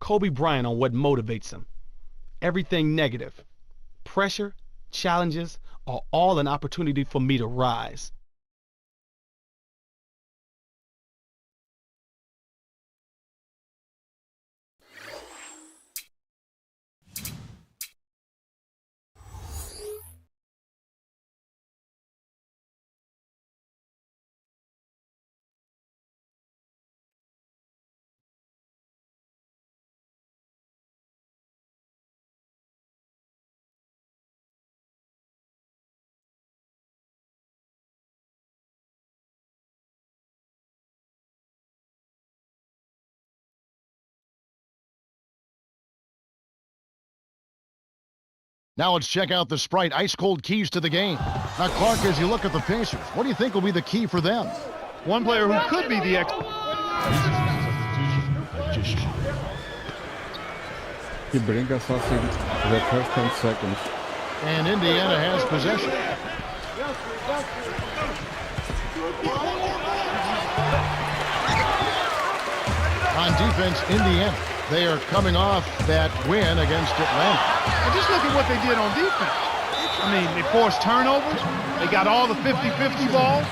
Kobe Bryant on what motivates him. Everything negative, pressure, challenges are all an opportunity for me to rise. Now let's check out the Sprite ice-cold keys to the game. Now, Clark, as you look at the Pacers, what do you think will be the key for them? One player who could be the He brings us in the first 10 seconds. And Indiana has possession. On defense, Indiana. They are coming off that win against Atlanta. And just look at what they did on defense. I mean, they forced turnovers. They got all the 50-50 balls.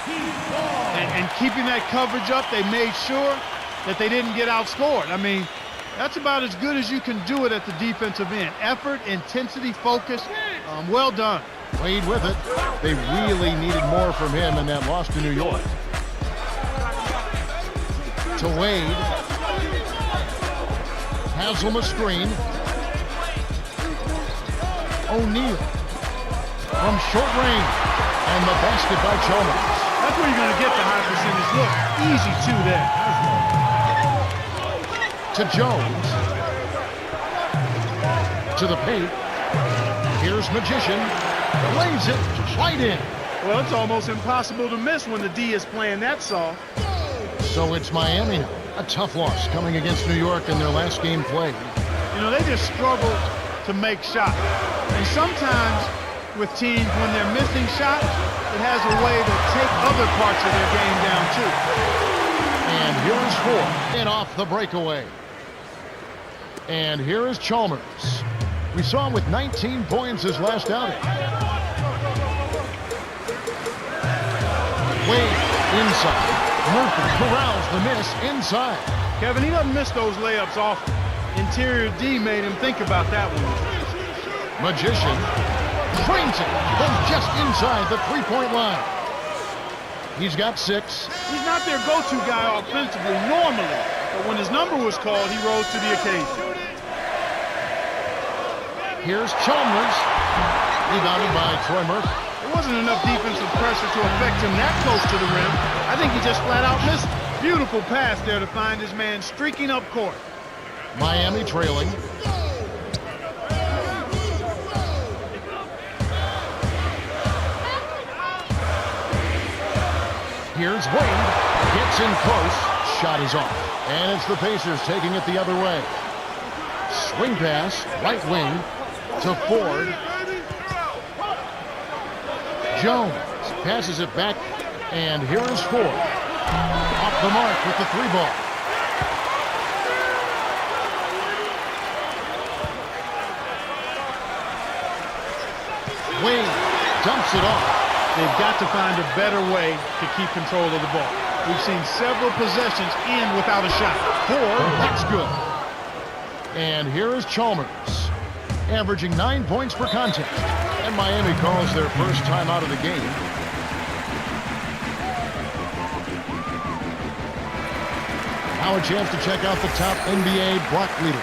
And keeping that coverage up, they made sure that they didn't get outscored. I mean, that's about as good as you can do it at the defensive end. Effort, intensity, focus, well done. Wade with it. They really needed more from him in that loss to New York. To Wade. Haslam a screen. O'Neal from short range. And the basket by Chalmers. That's where you're going to get the high percentage look. Easy two there. To Jones. To the paint. Here's Magician. Lays it right in. Well, it's almost impossible to miss when the D is playing that soft. So it's Miami now. A tough loss coming against New York in their last game played. You know, they just struggle to make shots. And sometimes with teams, when they're missing shots, it has a way to take other parts of their game down too. And here is Ford. And off the breakaway. And here is Chalmers. We saw him with 19 points his last outing. Wade inside. Murphy corrals the miss inside. Kevin, he doesn't miss those layups often. Interior D made him think about that one. Magician trains it from just inside the three-point line. He's got 6. He's not their go-to guy offensively normally, but when his number was called, he rose to the occasion. Here's Chalmers, rebounded by Troy Murphy. There wasn't enough defensive pressure to affect him that close to the rim. I think he just flat out missed. Beautiful pass there to find his man streaking up court. Miami trailing. Here's Wade. Gets in close. Shot is off. And it's the Pacers taking it the other way. Swing pass, right wing to Ford. Jones passes it back, and here is Ford. Off the mark with the 3-ball. Wade dumps it off. They've got to find a better way to keep control of the ball. We've seen several possessions end without a shot. Ford, that's good. And here is Chalmers, averaging 9 points per contest. And Miami calls their first time out of the game. Now a chance to check out the top NBA block leaders.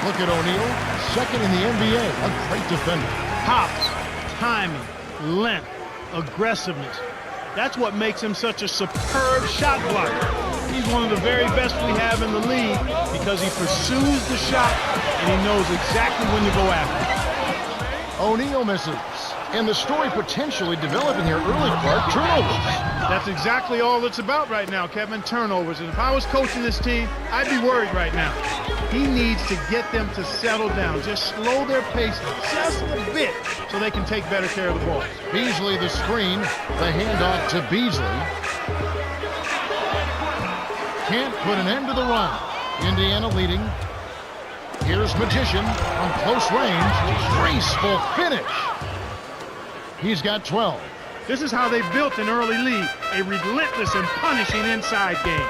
Look at O'Neal, second in the NBA, a great defender. Hops, timing, length, aggressiveness. That's what makes him such a superb shot blocker. He's one of the very best we have in the league because he pursues the shot and he knows exactly when to go after it. O'Neal misses. And the story potentially developing here early, Clark, turnovers. That's exactly all it's about right now, Kevin, turnovers. And if I was coaching this team, I'd be worried right now. He needs to get them to settle down, just slow their pace just a bit so they can take better care of the ball. Beasley the screen, the handoff to Beasley. Can't put an end to the run. Indiana leading. Here's Magician from close range. Graceful finish. He's got 12. This is how they built an early lead, a relentless and punishing inside game.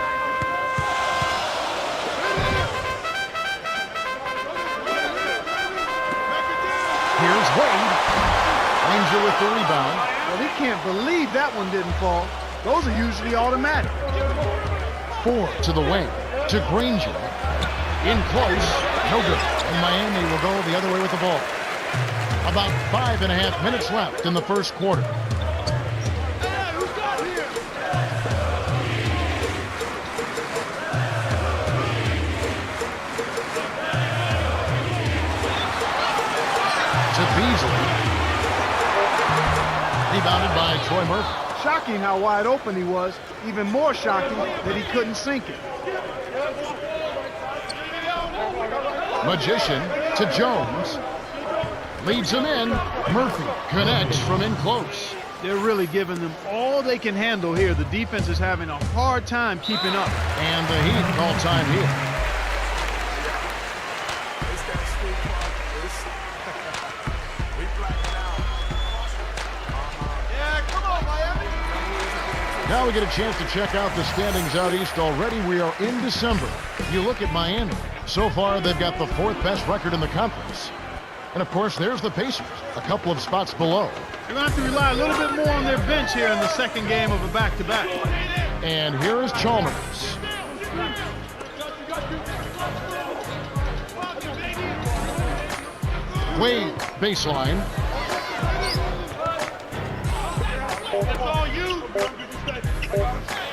Here's Wade. Ranger with the rebound. Well, he can't believe that one didn't fall. Those are usually automatic. 4 to the wing. To Granger. In close. No good. And Miami will go the other way with the ball. About 5.5 minutes left in the first quarter. To Beasley. Rebounded by Troy Murphy. Shocking how wide open he was. Even more shocking that he couldn't sink it. Magician to Jones. Leads him in. Murphy connects from in close. They're really giving them all they can handle here. The defense is having a hard time keeping up. And the Heat call time here. Now we get a chance to check out the standings out east. Already we are in December. You look at Miami. So far, they've got the 4th best record in the conference. And, of course, there's the Pacers, a couple of spots below. They're going to have to rely a little bit more on their bench here in the second game of a back-to-back. And here is Chalmers. Wade, baseline.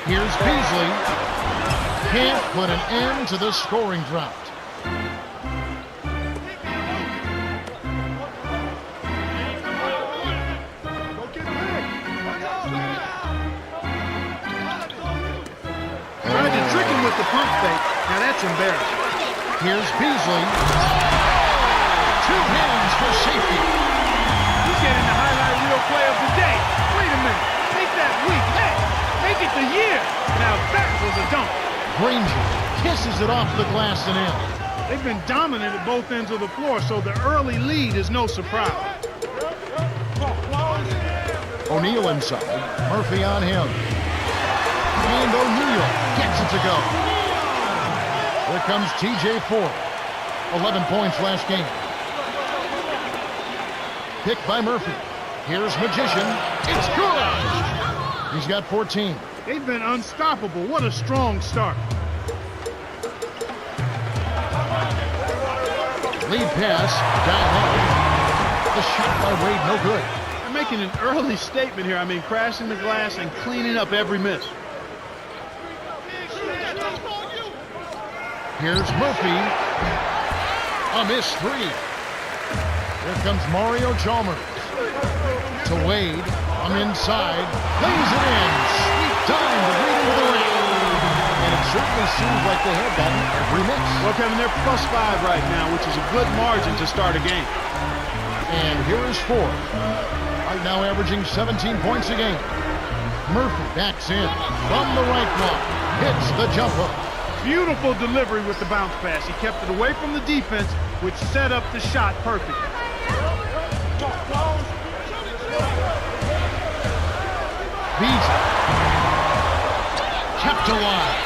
Here's Beasley. Can't put an end to the scoring drought. Tried to trick him with the pump fake. Now that's embarrassing. Here's Beasley. 2 hands for safety. He's getting the highlight reel play of the day. Wait a minute. Make that week. Hey, make it the year. Now that was a dunk. Granger kisses it off the glass and in. They've been dominant at both ends of the floor, so the early lead is no surprise. O'Neal inside. Murphy on him. And O'Neal gets it to go. Here comes TJ Ford. 11 points last game. Picked by Murphy. Here's Magician. It's good. He's got 14. They've been unstoppable. What a strong start. Lead pass. Down low. The shot by Wade, no good. They're making an early statement here. I mean, crashing the glass and cleaning up every miss. Here's Murphy. A missed 3. Here comes Mario Chalmers. To Wade. From inside. Lays it in. Sweet time to lead into the ring. And it certainly seems like they have gotten every miss. Well, Kevin, they're +5 right now, which is a good margin to start a game. And here is Ford. Right now averaging 17 points a game. Murphy backs in. From the right block. Hits the jump hook. Beautiful delivery with the bounce pass. He kept it away from the defense, which set up the shot perfectly. Beasley. Kept alive.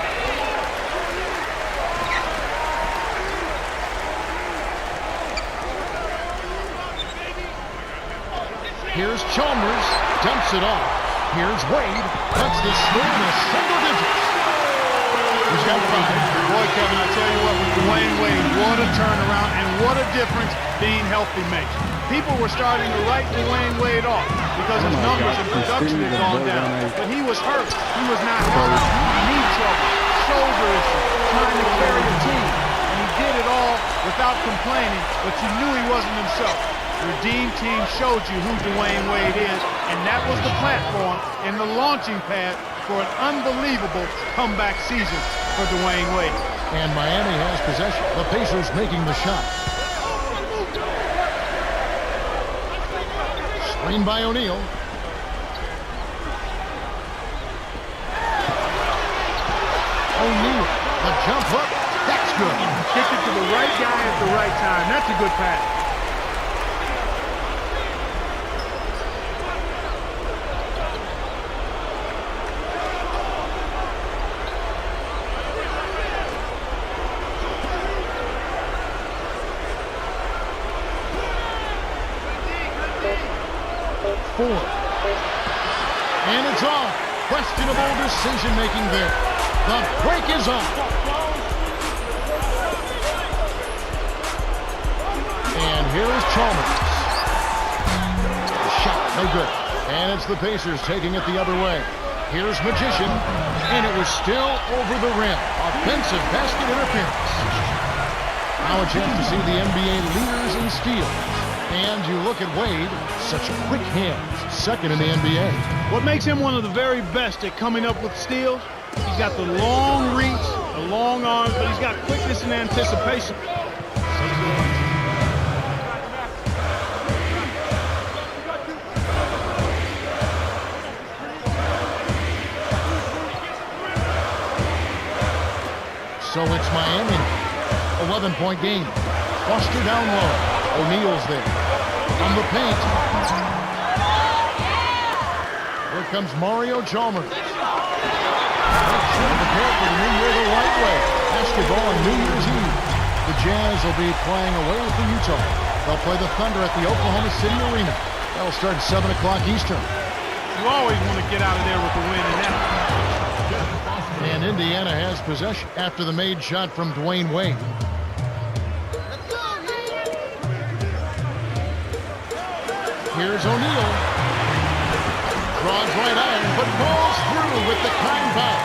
Here's Chalmers. Dumps it off. Here's Wade. Cuts the swing to single digits. He's got 5. Boy, Kevin, I tell you what, with Dwayne Wade, what a turnaround and what a difference being healthy makes. People were starting to write Dwayne Wade off because his numbers and production had gone down. But he was hurt. He was not healthy. Knee trouble, shoulder issues, trying to carry a team. And he did it all without complaining, but you knew he wasn't himself. Your Redeem Team showed you who Dwayne Wade is, and that was the platform and the launching pad for an unbelievable comeback season for Dwayne Wade. And Miami has possession. The Pacers making the shot. Screen by O'Neal. O'Neal, the jump hook. That's good. Kicked it to the right guy at the right time. That's a good pass. And it's off. Questionable decision-making there. The break is off. And here's Chalmers. The shot, no good. And it's the Pacers taking it the other way. Here's Magician, and it was still over the rim. Offensive basket interference. Now a chance to see the NBA leaders in steals. And you look at Wade, such quick hands, second in the NBA. What makes him one of the very best at coming up with steals, he's got the long reach, the long arms, but he's got quickness and anticipation. So it's Miami, 11-point game. Foster down low. O'Neal's there. On the paint. Here comes Mario Chalmers. Prepare for the new year the right way. Basketball on New Year's Eve. The Jazz will be playing away for Utah. They'll play the Thunder at the Oklahoma City Arena. That'll start at 7 o'clock Eastern. You always want to get out of there with a win in that. And Indiana has possession after the made shot from Dwayne Wade. Here's O'Neal. Draws right iron, but falls through with the kind pass.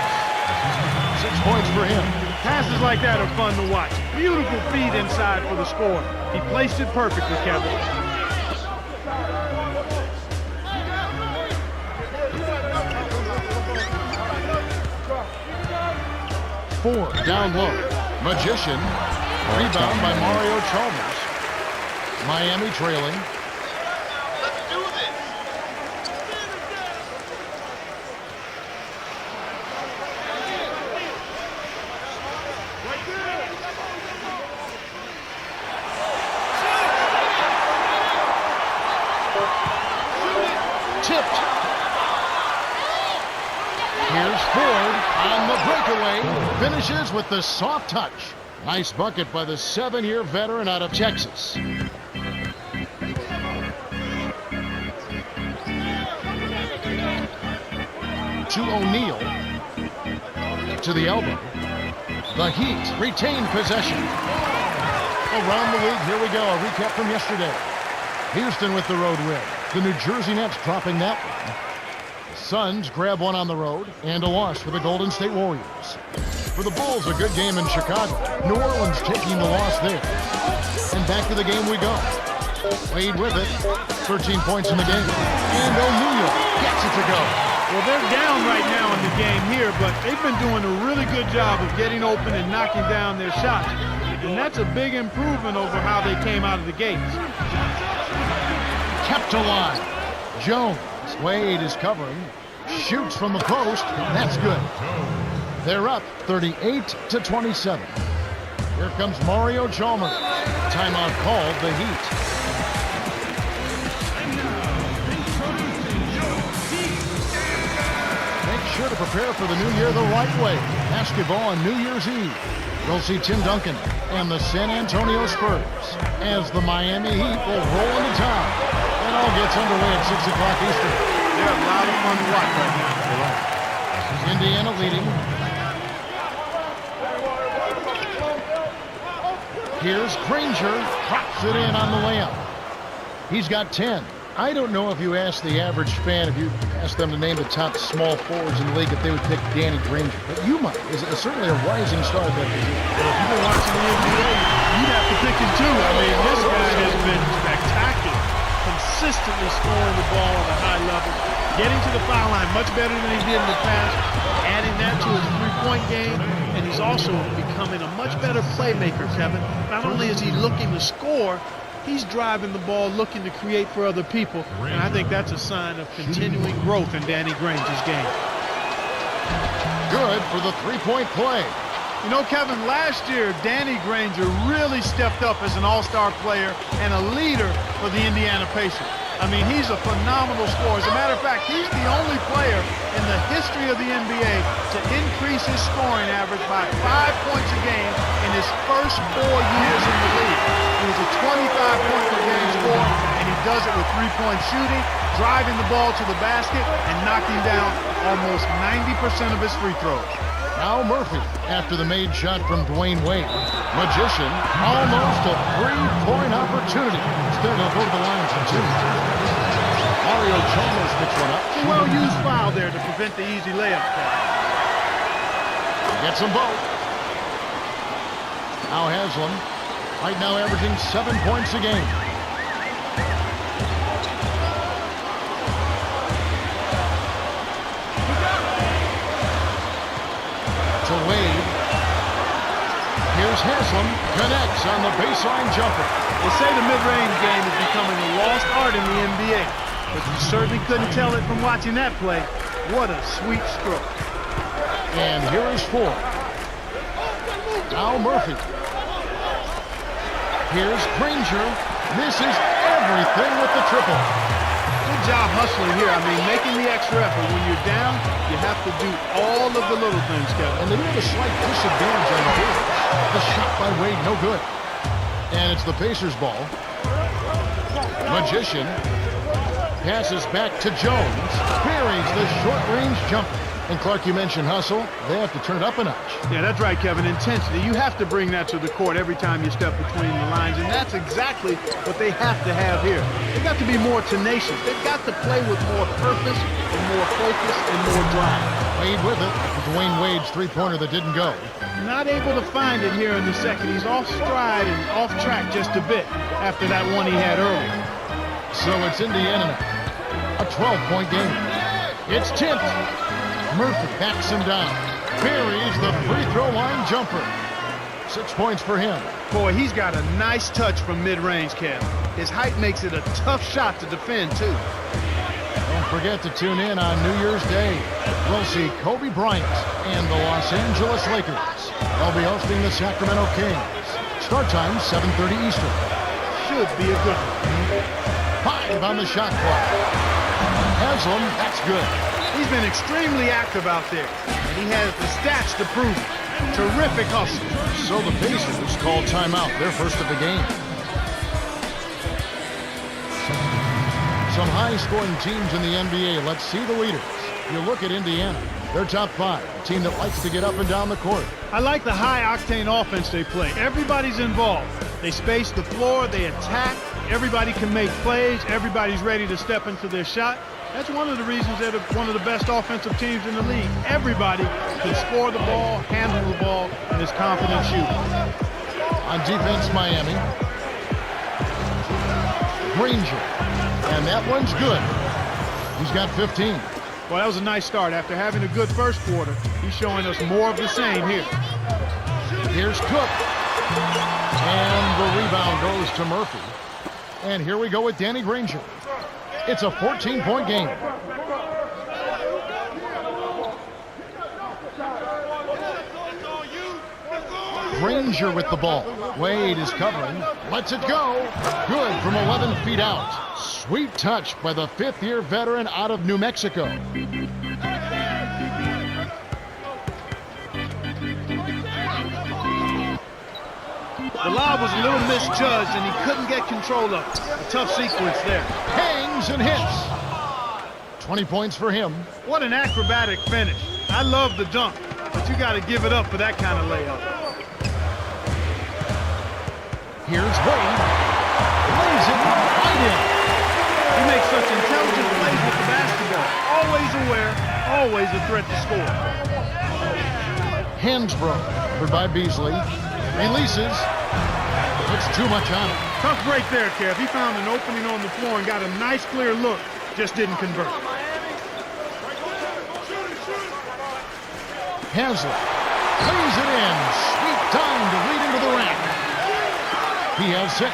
6 points for him. Passes like that are fun to watch. Beautiful feed inside for the score. He placed it perfectly, Kevin. Four down low. Magician. Rebound by Mario Chalmers. Miami trailing. Tipped. Here's Ford on the breakaway. Finishes with the soft touch. Nice bucket by the 7-year veteran out of Texas. To O'Neal. To the elbow. The Heat retain possession. Around the league, here we go. A recap from yesterday. Houston with the road win. The New Jersey Nets dropping that one. The Suns grab one on the road and a loss for the Golden State Warriors. For the Bulls, a good game in Chicago. New Orleans taking the loss there. And back to the game we go. Wade with it. 13 points in the game. And O'Neal gets it to go. Well, they're down right now in the game here, but they've been doing a really good job of getting open and knocking down their shots. And that's a big improvement over how they came out of the gates. Kept alive. Jones. Wade is covering. Shoots from the post. That's good. They're up 38-27. Here comes Mario Chalmers. Timeout called the Heat. Make sure to prepare for the new year the right way. Basketball on New Year's Eve. You'll see Tim Duncan and the San Antonio Spurs as the Miami Heat will roll into town. It all gets underway at 6 o'clock Eastern. They're a lot of fun to watch right now. Indiana leading. Here's Granger. Drops it in on the layup. He's got 10. I don't know if you ask the average fan, if you ask them to name the top small forwards in the league, if they would pick Danny Granger. But you might. Is certainly a rising star at that position. Well, if you've been watching the NBA, you'd have to pick him too. I mean, this guy has been spectacular. Consistently scoring the ball at a high level. Getting to the foul line much better than he did in the past. Adding that to his three-point game. And he's also becoming a much better playmaker, Kevin. Not only is he looking to score, he's driving the ball, looking to create for other people. And I think that's a sign of continuing growth in Danny Granger's game. Good for the three-point play. You know, Kevin, last year, Danny Granger really stepped up as an all-star player and a leader for the Indiana Pacers. I mean, he's a phenomenal scorer. As a matter of fact, he's the only player in the history of the NBA to increase his scoring average by 5 points a game in his first 4 years in the league. He was a 25-point-per-game scorer, and he does it with three-point shooting, driving the ball to the basket, and knocking down almost 90% of his free throws. Now Murphy, after the made shot from Dwayne Wade. Magician, almost a three-point opportunity. Instead, he'll go to the line for two. Mario Chalmers picks one up. A well-used foul there to prevent the easy layup. Gets them both. Now Haslam, right now averaging 7 points a game. To Wade. Here's Haslam, connects on the baseline jumper. They say the mid-range game is becoming a lost art in the NBA, but you certainly couldn't tell it from watching that play. What a sweet stroke. And here is four. Now Murphy. Here's Granger, misses everything with the triple. Good job hustling here. I mean, making the extra effort. When you're down, you have to do all of the little things, Kevin. And they do have a slight disadvantage on the board. The shot by Wade, no good. And it's the Pacers' ball. Magician passes back to Jones. Buries the short-range jumper. And Clark, you mentioned hustle. They have to turn it up a notch. Yeah, that's right, Kevin. Intensity. You have to bring that to the court every time you step between the lines, and that's exactly what they have to have here. They've got to be more tenacious. They've got to play with more purpose and more focus and more drive. Wade with it. Dwayne Wade's three-pointer that didn't go. Not able to find it here in the second. He's off stride and off track just a bit after that one he had earlier. So it's Indiana now. A 12-point game. It's tipped. Murphy backs him down. Buries the free throw line jumper. 6 points for him. Boy, he's got a nice touch from mid-range, Kev. His height makes it a tough shot to defend, too. Don't forget to tune in on New Year's Day. We'll see Kobe Bryant and the Los Angeles Lakers. They'll be hosting the Sacramento Kings. Start time, 7:30 Eastern. Should be a good one. 5 on the shot clock. Haslam, that's good. He's been extremely active out there, and he has the stats to prove it. Terrific hustle. So the Pacers call timeout, their first of the game. Some high-scoring teams in the NBA. Let's see the leaders. You look at Indiana, they're top 5, a team that likes to get up and down the court. I like the high-octane offense they play. Everybody's involved. They space the floor, they attack, everybody can make plays, everybody's ready to step into their shot. That's one of the reasons they're one of the best offensive teams in the league. Everybody can score the ball, handle the ball, and is confident shooting. On defense, Miami. Granger. And that one's good. He's got 15. Well, that was a nice start. After having a good first quarter, he's showing us more of the same here. Here's Cook. And the rebound goes to Murphy. And here we go with Danny Granger. It's a 14-point game. Granger with the ball. Wade is covering. Lets it go. Good from 11 feet out. Sweet touch by the fifth-year veteran out of New Mexico. The lob was a little misjudged, and he couldn't get control of it. A tough sequence there. Hangs and hits. 20 points for him. What an acrobatic finish. I love the dunk, but you got to give it up for that kind of layup. Here's Wade. Lays it right in. He makes such intelligent plays with the basketball. Always aware, always a threat to score. Hansbrough, covered by Beasley. Releases. It's too much on him. Tough break there, Kev. He found an opening on the floor and got a nice clear look. Just didn't convert. Haslett lays it in. Sweet time to lead into the rack. He has 6.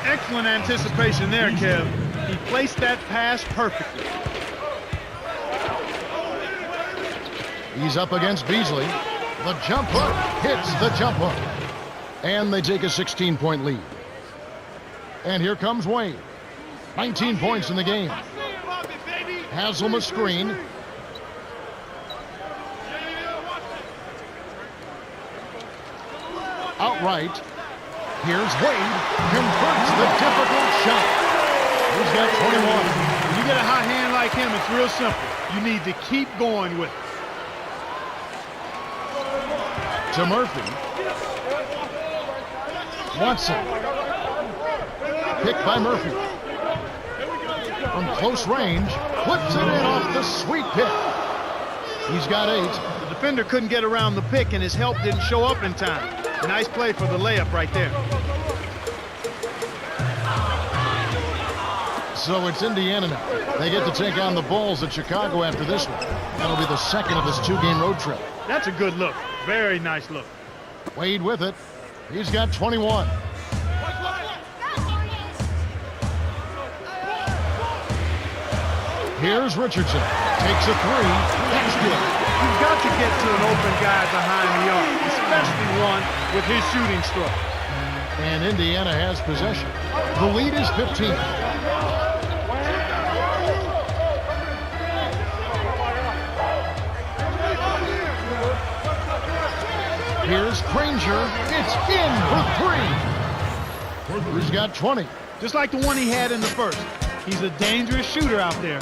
Excellent anticipation there, Kev. He placed that pass perfectly. He's up against Beasley. The jump hook hits the jump hook. And they take a 16-point lead. And here comes Wade. 19 points in the game. Haslam a screen. Outright. Here's Wade. Converts the difficult shot. He's got 21. When you get a hot hand like him, it's real simple. You need to keep going with it. To Murphy. Watson. Picked by Murphy. From close range, puts it in off the sweet pick. He's got 8. The defender couldn't get around the pick, and his help didn't show up in time. Nice play for the layup right there. So it's Indiana now. They get to take on the Bulls at Chicago after this one. That'll be the second of this 2-game road trip. That's a good look. Very nice look. Wade with it. He's got 21. Here's Richardson. Takes a 3. That's good. You've got to get to an open guy behind the arc, especially one with his shooting stroke. And Indiana has possession. The lead is 15. Here's Granger. It's in for 3. He's got 20. Just like the one he had in the first. He's a dangerous shooter out there.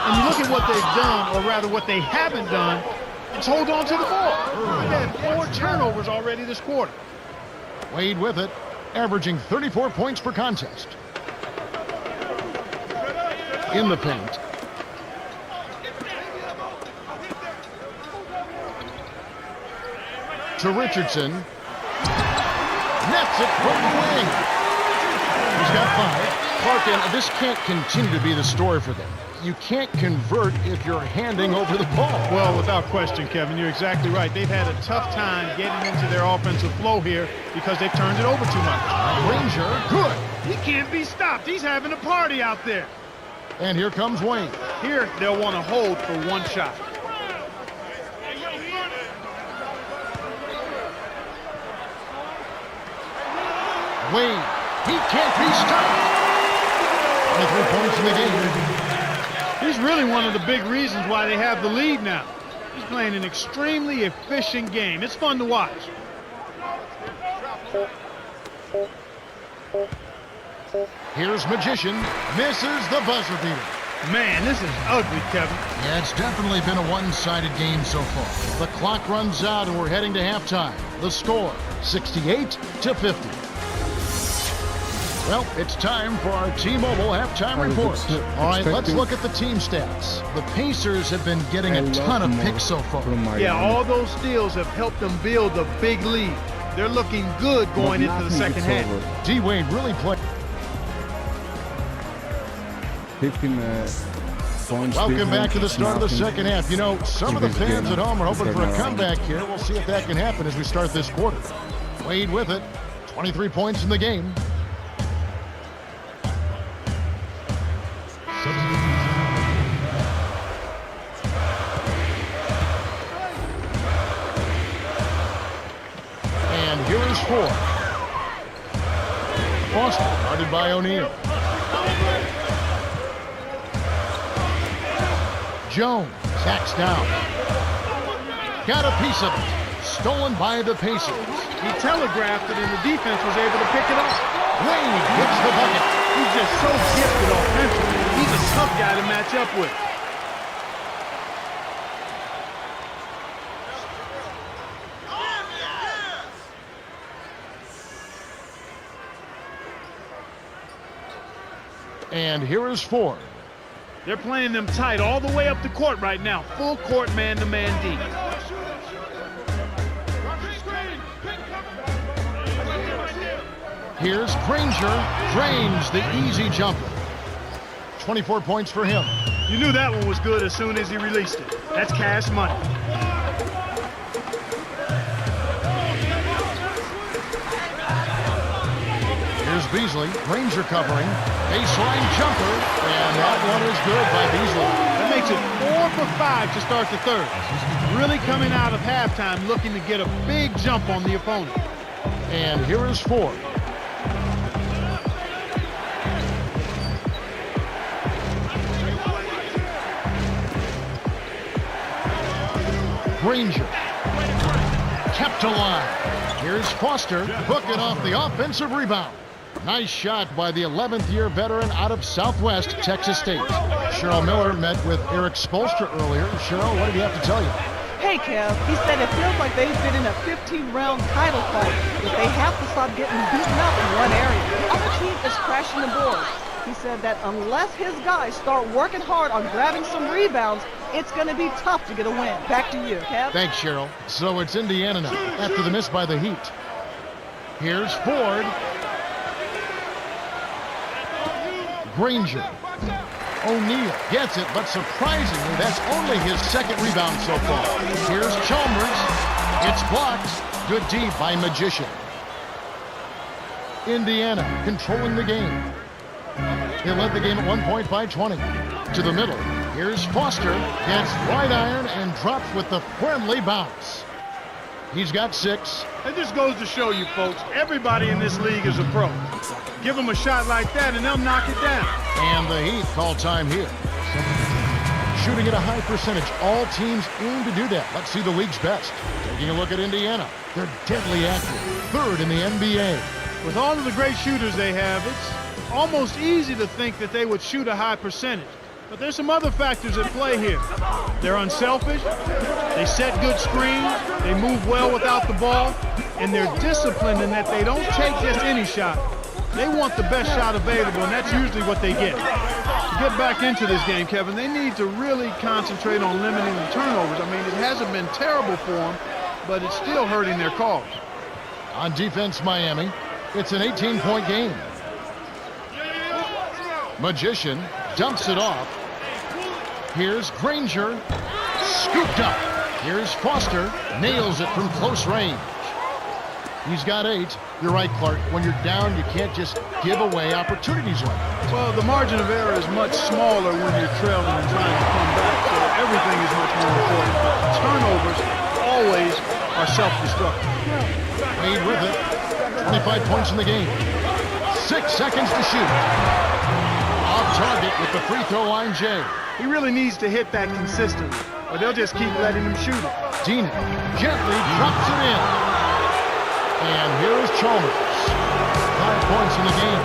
And you look at what they've done, or rather what they haven't done, it's hold on to the ball. They've had 4 turnovers already this quarter. Wade with it, averaging 34 points per contest. In the paint. To Richardson. Nets it from the wing. He's got 5. Clark, and this can't continue to be the story for them. You can't convert if you're handing over the ball. Well, without question, Kevin, you're exactly right. They've had a tough time getting into their offensive flow here because they've turned it over too much. Granger, good. He can't be stopped. He's having a party out there. And here comes Wayne. Here, they'll want to hold for 1 shot. Wade, he can't be stopped. 23 points in the game. He's really one of the big reasons why they have the lead now. He's playing an extremely efficient game. It's fun to watch. Here's Magician. Misses the buzzer beater. Man, this is ugly, Kevin. Yeah, it's definitely been a one-sided game so far. The clock runs out and we're heading to halftime. The score, 68-50. Well, it's time for our T-Mobile halftime report. All right, let's look at the team stats. The Pacers have been getting a ton of picks so far. Yeah, all those steals have helped them build a big lead. They're looking good going into the second half. D-Wade really played. 15 points. Welcome back to the start of the second half. You know, some of the fans at home are hoping for a comeback here. We'll see if that can happen as we start this quarter. Wade with it. 23 points in the game. And here is 4. Boston guarded by O'Neal. Jones sacks down. Got a piece of it. Stolen by the Pacers. He telegraphed it and the defense was able to pick it up. Wade gets the bucket. He's just so gifted offensively. He's a tough guy to match up with. And here is 4. They're playing them tight all the way up the court right now. Full court man-to-man D. Here's Granger. Drains the easy jumper. 24 points for him. You knew that one was good as soon as he released it. That's cash money. Here's Beasley. Granger covering. Baseline jumper. And that one is good by Beasley. makes it 4 for 5 to start the third. Really coming out of halftime looking to get a big jump on the opponent. And here is Ford. Granger. Kept alive. Here's Foster, hooking off the offensive rebound. Nice shot by the 11th-year veteran out of Southwest Texas State. Cheryl Miller met with Eric Spoelstra earlier. Cheryl, what did he have to tell you? Hey, Kev, he said it feels like they've been in a 15-round title fight, but they have to stop getting beaten up in one area. The other team is crashing the boards. He said that unless his guys start working hard on grabbing some rebounds, it's going to be tough to get a win. Back to you, Kev. Thanks, Cheryl. So it's Indiana now after the miss by the Heat. Here's Ford. Granger. O'Neal gets it, but surprisingly, that's only his second rebound so far. Here's Chalmers. It's blocked. Good D by Magician. Indiana controlling the game. They led the game at 1 point by 20. To the middle. Here's Foster. Gets right iron and drops with the friendly bounce. He's got 6. It just goes to show you, folks, everybody in this league is a pro. Give them a shot like that, and they'll knock it down. And the Heat call time here. Shooting at a high percentage. All teams aim to do that. Let's see the league's best. Taking a look at Indiana. They're deadly accurate. 3rd in the NBA. With all of the great shooters they have, it's almost easy to think that they would shoot a high percentage. But there's some other factors at play here. They're unselfish, they set good screens, they move well without the ball, and they're disciplined in that they don't take just any shot. They want the best shot available, and that's usually what they get. To get back into this game, Kevin, they need to really concentrate on limiting the turnovers. I mean, it hasn't been terrible for them, but it's still hurting their cause. On defense, Miami. It's an 18-point game. Magician dumps it off. Here's Granger. Scooped up. Here's Foster. Nails it from close range. He's got 8. You're right, Clark. When you're down, you can't just give away opportunities like that. Well, the margin of error is much smaller when you're trailing and trying to come back, so everything is much more important. Turnovers always are self-destructive. Made with it. 25 points in the game. 6 seconds to shoot. Off target with the free throw line, Jay. He really needs to hit that consistently, or they'll just keep letting him shoot it. Dean gently drops it in. And here is Chalmers. 5 points in the game.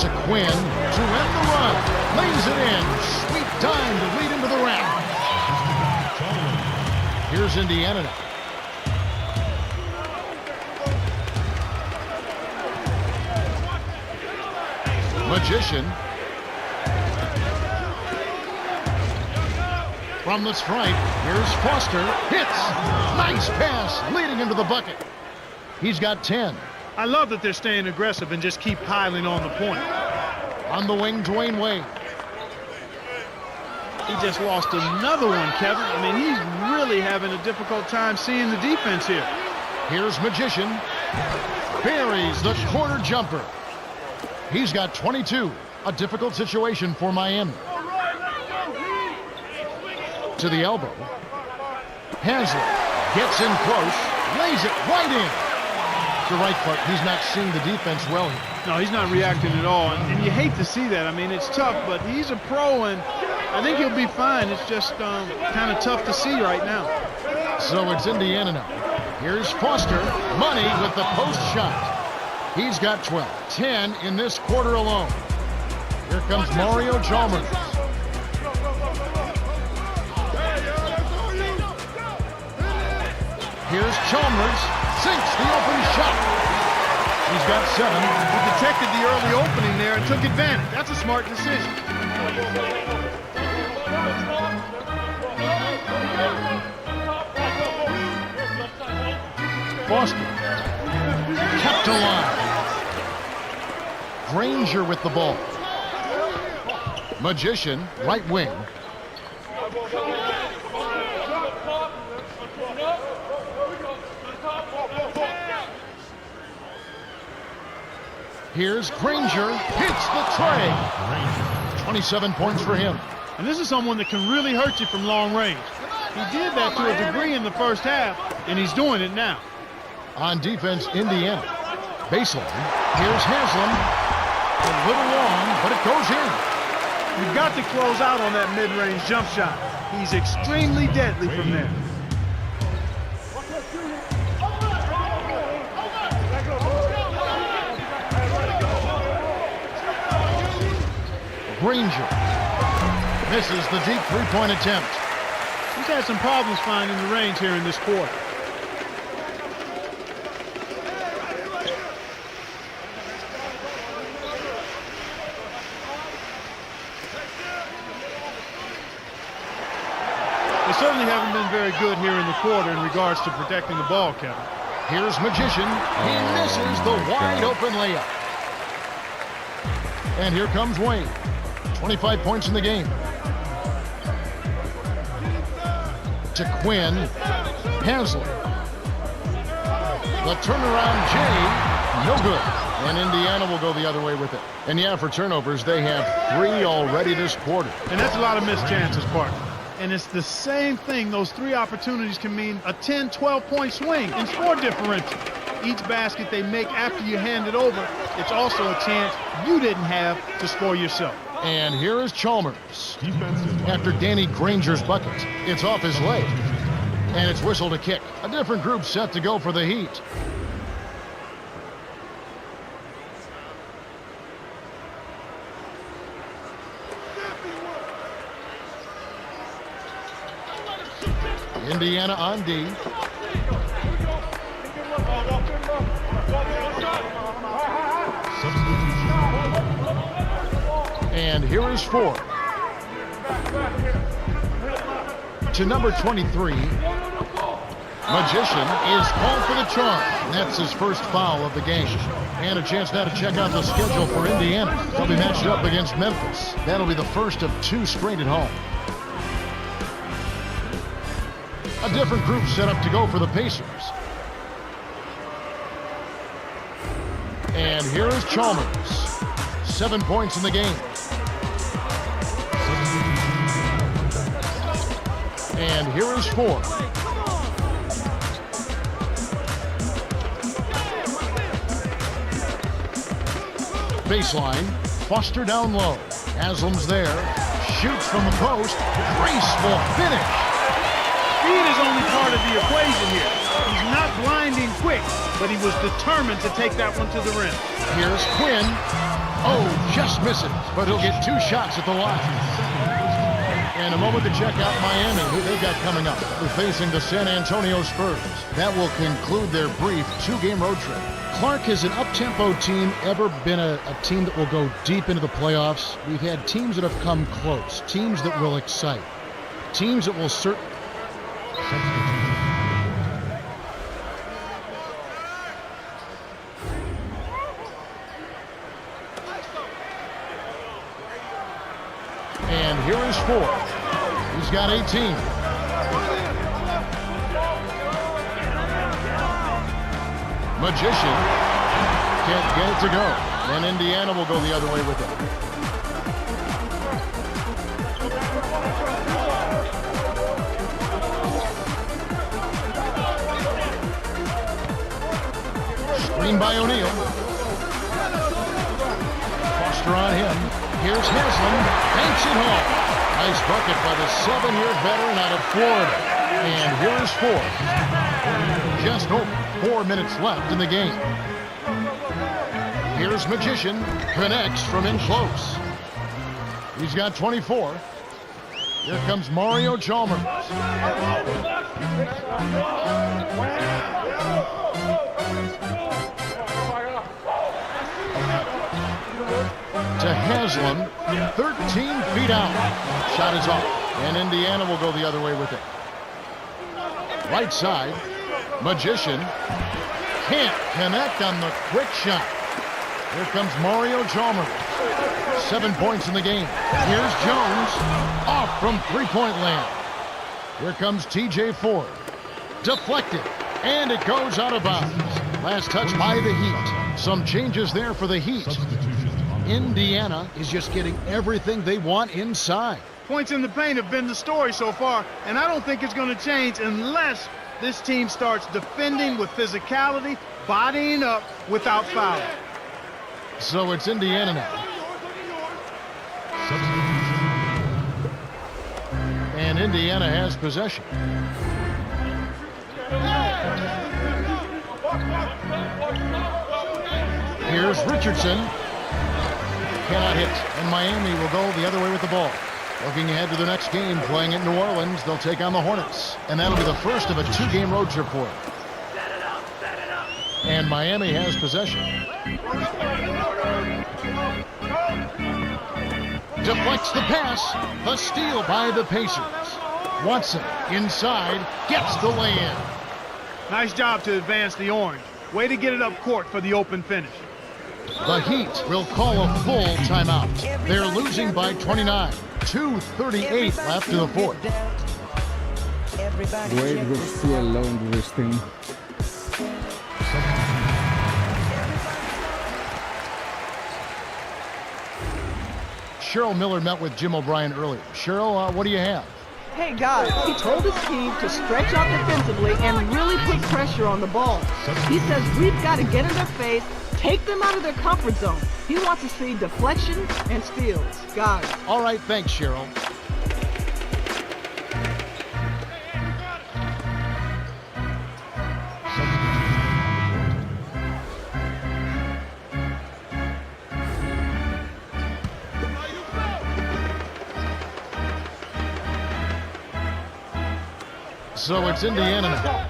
To Quinn to end the run. Lays it in. Sweet dime to lead into the round. Here's Indiana now. Magician. From the stripe, here's Foster. Hits. Nice pass, leading into the bucket. He's got 10. I love that they're staying aggressive and just keep piling on the point. On the wing, Dwayne Wade. He just lost another one, Kevin. I mean, he's really having a difficult time seeing the defense here. Here's Magician. Buries the corner jumper. He's got 22. A difficult situation for Miami. To the elbow. Haslett gets in close. Lays it right in. You're right, Clark. He's not seeing the defense well here. No, he's not reacting at all. And you hate to see that. I mean, it's tough, but he's a pro, and I think he'll be fine. It's just kind of tough to see right now. So it's Indiana now. Here's Foster. Money with the post shot. He's got 12. 10 in this quarter alone. Here comes Mario Chalmers. Here's Chalmers. Sinks the open shot. He's got 7. He detected the early opening there and took advantage. That's a smart decision. Foster. Kept alive. Granger with the ball. Magician, right wing. Here's Granger, hits the tray. 27 points for him. And this is someone that can really hurt you from long range. He did that to a degree in the first half, and he's doing it now. On defense, Indiana. Baseline. Here's Haslam. A little long, but it goes in. You've got to close out on that mid-range jump shot. He's extremely deadly from there. Granger misses the deep three-point attempt. He's had some problems finding the range here in this quarter. They certainly haven't been very good here in the quarter in regards to protecting the ball, Kevin. Here's Magician. He misses the wide-open layup. And here comes Wayne. 25 points in the game. To Quinn. Haslem. The turnaround Jay. No good. And Indiana will go the other way with it. And yeah, for turnovers, they have 3 already this quarter. And that's a lot of missed chances, partner. And it's the same thing. Those 3 opportunities can mean a 10, 12-point swing in score differential. Each basket they make after you hand it over, it's also a chance you didn't have to score yourself. And here is Chalmers. After Danny Granger's bucket, it's off his leg. And it's whistled a kick. A different group set to go for the Heat. Indiana on D. And here is 4. To number 23. Magician is called for the charge. That's his first foul of the game. And a chance now to check out the schedule for Indiana. They'll be matched up against Memphis. That'll be the first of 2 straight at home. A different group set up to go for the Pacers. And here is Chalmers. 7 points in the game. And here is 4. Baseline. Foster down low. Haslam's there. Shoots from the post. Graceful finish. Speed is only part of the equation here. He's not blinding quick, but he was determined to take that one to the rim. Here's Quinn. Oh, just misses, but he'll get 2 shots at the line. And a moment to check out Miami, who they've got coming up. They're facing the San Antonio Spurs. That will conclude their brief 2-game road trip. Clark, has an up-tempo team ever been a team that will go deep into the playoffs? We've had teams that have come close, teams that will excite, teams that will certainly... And here is 4. He's got 18. Magician can't get it to go. And Indiana will go the other way with it. Screen by O'Neal. Foster on him. Here's Haslam. Banks it home. Nice bucket by the 7-year veteran out of Florida. And here is 4. Just over 4 minutes left in the game. Here's Magician. Connects from in close. He's got 24. Here comes Mario Chalmers. To Haslam, 13 feet out. Shot is off, and Indiana will go the other way with it. Right side, Magician can't connect on the quick shot. Here comes Mario Chalmers. 7 points in the game. Here's Jones, off from three-point land. Here comes TJ Ford. Deflected, and it goes out of bounds. Last touch by the Heat. Some changes there for the Heat. Indiana is just getting everything they want inside. Points in the paint have been the story so far, and I don't think it's going to change unless this team starts defending with physicality, bodying up without fouling. So it's Indiana now. And Indiana has possession. Here's Richardson. Cannot hit. And Miami will go the other way with the ball. Looking ahead to the next game, playing in New Orleans, they'll take on the Hornets. And that'll be the first of a 2-game road trip for them. And Miami has possession. Deflects the pass. The steal by the Pacers. Watson inside, gets the lay-in. Nice job to advance the orange. Way to get it up court for the open finish. The Heat will call a full timeout. They're losing by 29. 2:38 left in the fourth. Wade was too alone with this team. Cheryl Miller met with Jim O'Brien earlier. Cheryl, what do you have? Hey guys, he told his team to stretch out defensively and really put pressure on the ball. He says we've got to get in their face, take them out of their comfort zone. He wants to see deflections and steals. Guys. All right, thanks, Cheryl. So it's Indiana now.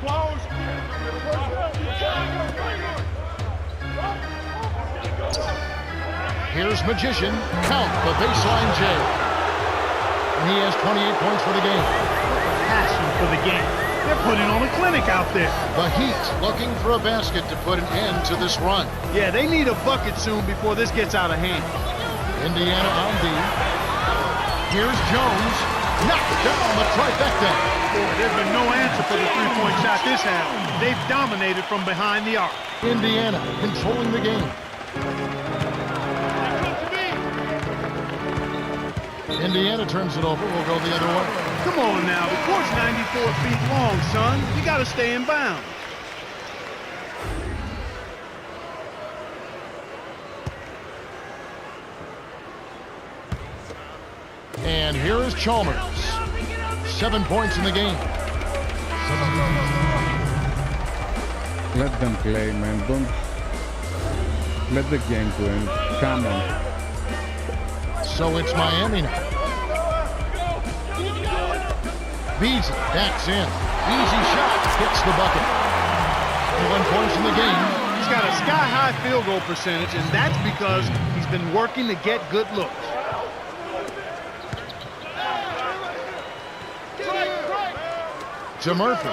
Here's Magician. Count the baseline J. And he has 28 points for the game. Passion for the game. They're putting on a clinic out there. The Heat looking for a basket to put an end to this run. Yeah, they need a bucket soon before this gets out of hand. Indiana on D. Here's Jones. Knocked down the trifecta. Boy, there's been no answer for the three-point shot this half. They've dominated from behind the arc. Indiana controlling the game. Indiana turns it over. We'll go the other way. Come on now. The court's 94 feet long, son. You got to stay in bounds. And here is Chalmers. 7 points in the game. Let them play, man. Don't let the game go in. Come on. So it's Miami now. Beasley backs in. Easy shot. Hits the bucket. 1 points in the game. He's got a sky-high field goal percentage, and that's because he's been working to get good looks. To Murphy.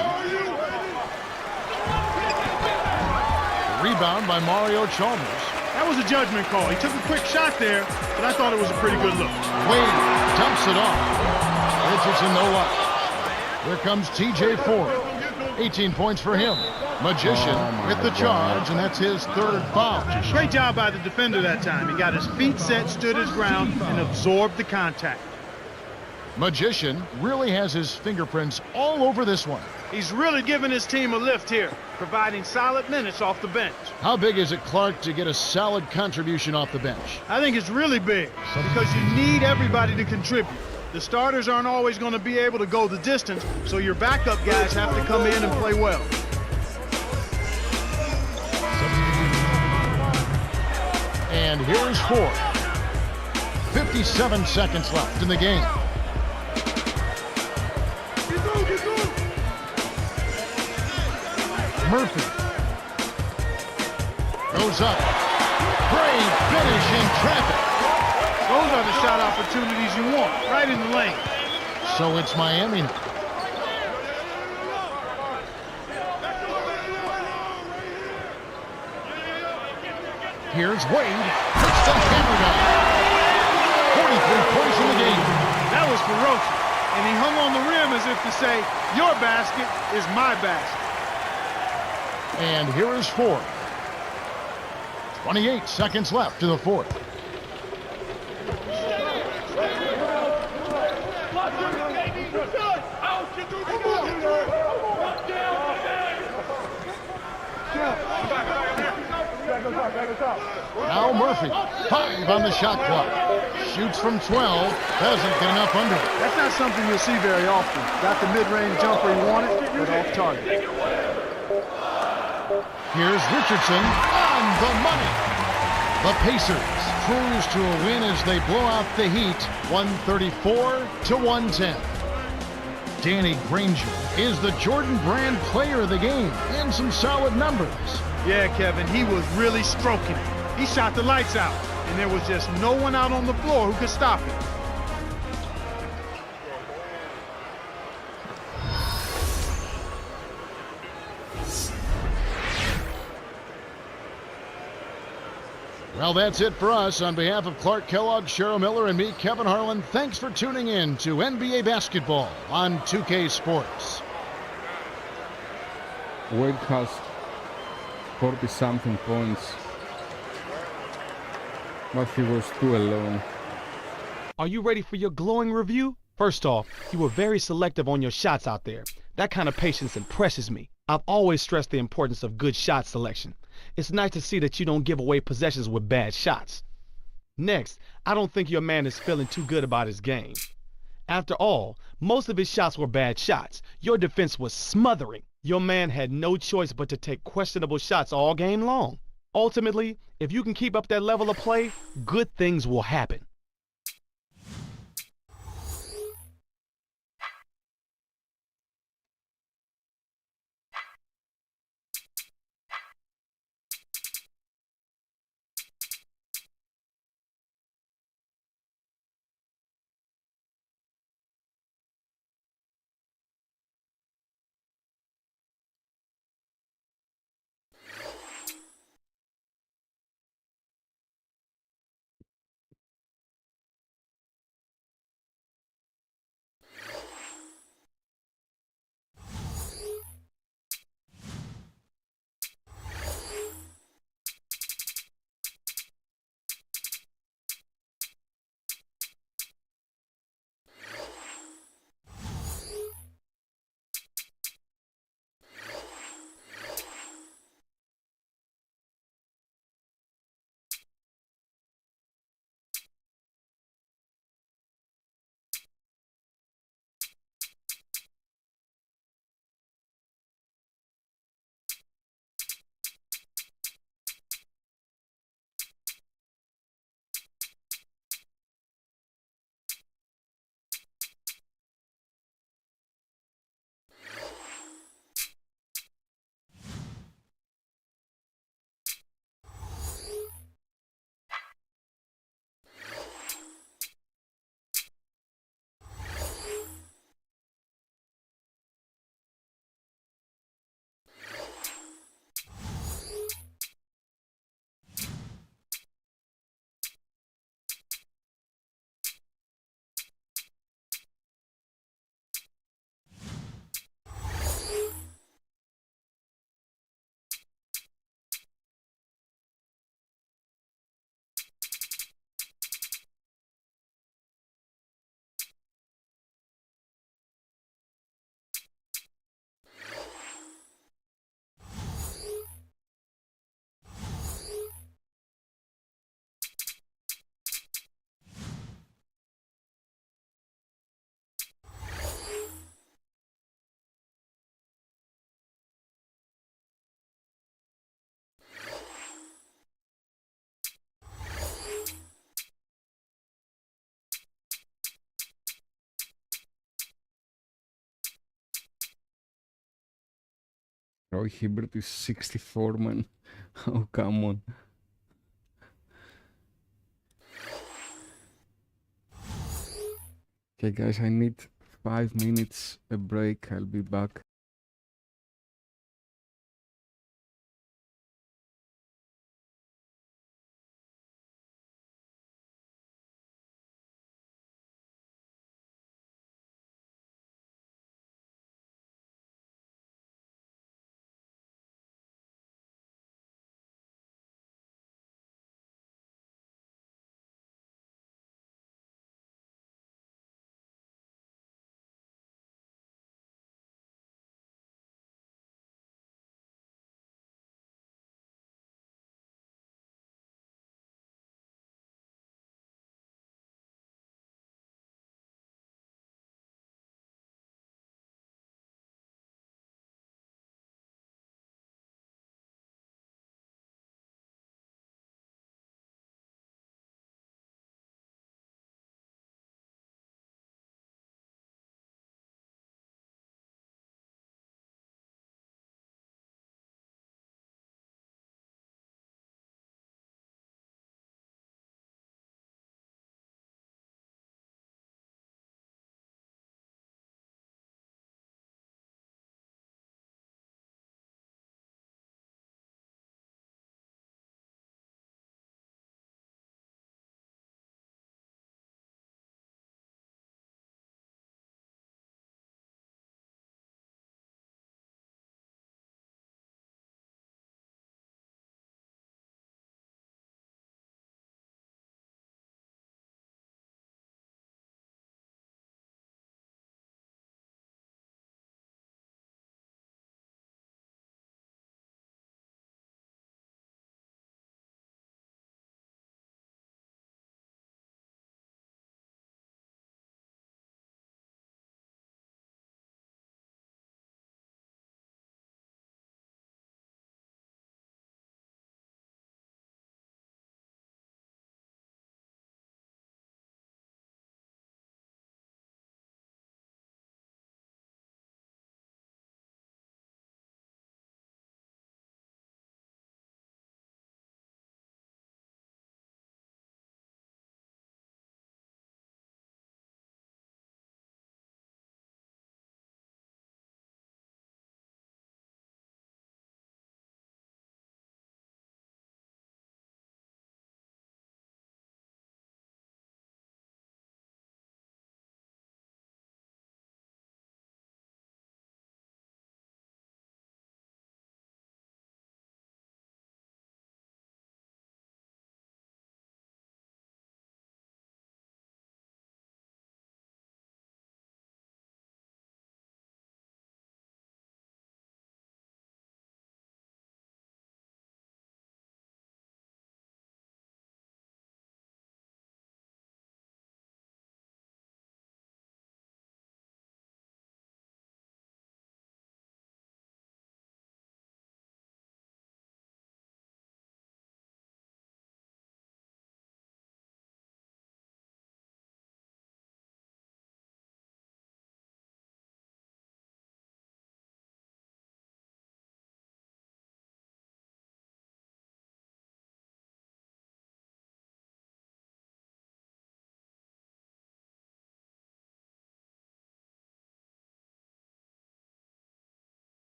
Rebound by Mario Chalmers. That was a judgment call. He took a quick shot there, but I thought it was a pretty good look. Wade dumps it off. Richardson no luck. Here comes TJ Ford. 18 points for him. Magician with the charge, and that's his third foul. Great job by the defender that time. He got his feet set, stood his ground, and absorbed the contact. Magician really has his fingerprints all over this one. He's really giving his team a lift here, providing solid minutes off the bench. How big is it, Clark, to get a solid contribution off the bench? I think it's really big because you need everybody to contribute. The starters aren't always going to be able to go the distance, so your backup guys have to come in and play well. And here's Ford. 57 seconds left in the game. Murphy goes up. Great finish in traffic. Those are the shot opportunities you want, right in the lane. So it's Miami now. Here's Wade. Puts the hammer down. 43 points in the game. That was ferocious. And he hung on the rim as if to say, your basket is my basket. And here is Ford. 28 seconds left to the fourth. Now Murphy, 5 on the shot clock. Shoots from 12, doesn't get enough under it. That's not something you'll see very often. Got the mid-range jumper he wanted, but off target. Here's Richardson on the money. The Pacers cruise to a win as they blow out the Heat, 134 to 110. Danny Granger is the Jordan Brand player of the game and some solid numbers. Yeah, Kevin, he was really stroking it. He shot the lights out, and there was just no one out on the floor who could stop him. Well, that's it for us. On behalf of Clark Kellogg, Cheryl Miller, and me, Kevin Harlan, thanks for tuning in to NBA Basketball on 2K Sports. Wade has 40-something points, but he was too alone. Are you ready for your glowing review? First off, you were very selective on your shots out there. That kind of patience impresses me. I've always stressed the importance of good shot selection. It's nice to see that you don't give away possessions with bad shots. Next, I don't think your man is feeling too good about his game. After all, most of his shots were bad shots. Your defense was smothering. Your man had no choice but to take questionable shots all game long. Ultimately, if you can keep up that level of play, good things will happen. Roy Hibbert is 64, man. Oh, come on. Okay, guys, I need 5 minutes a break. I'll be back.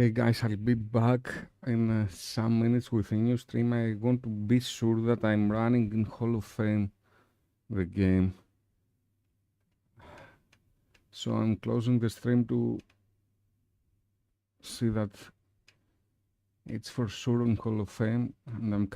Hey guys, I'll be back in some minutes with a new stream. I want to be sure that I'm running in Hall of Fame the game. So I'm closing the stream to see that it's for sure in Hall of Fame, and I'm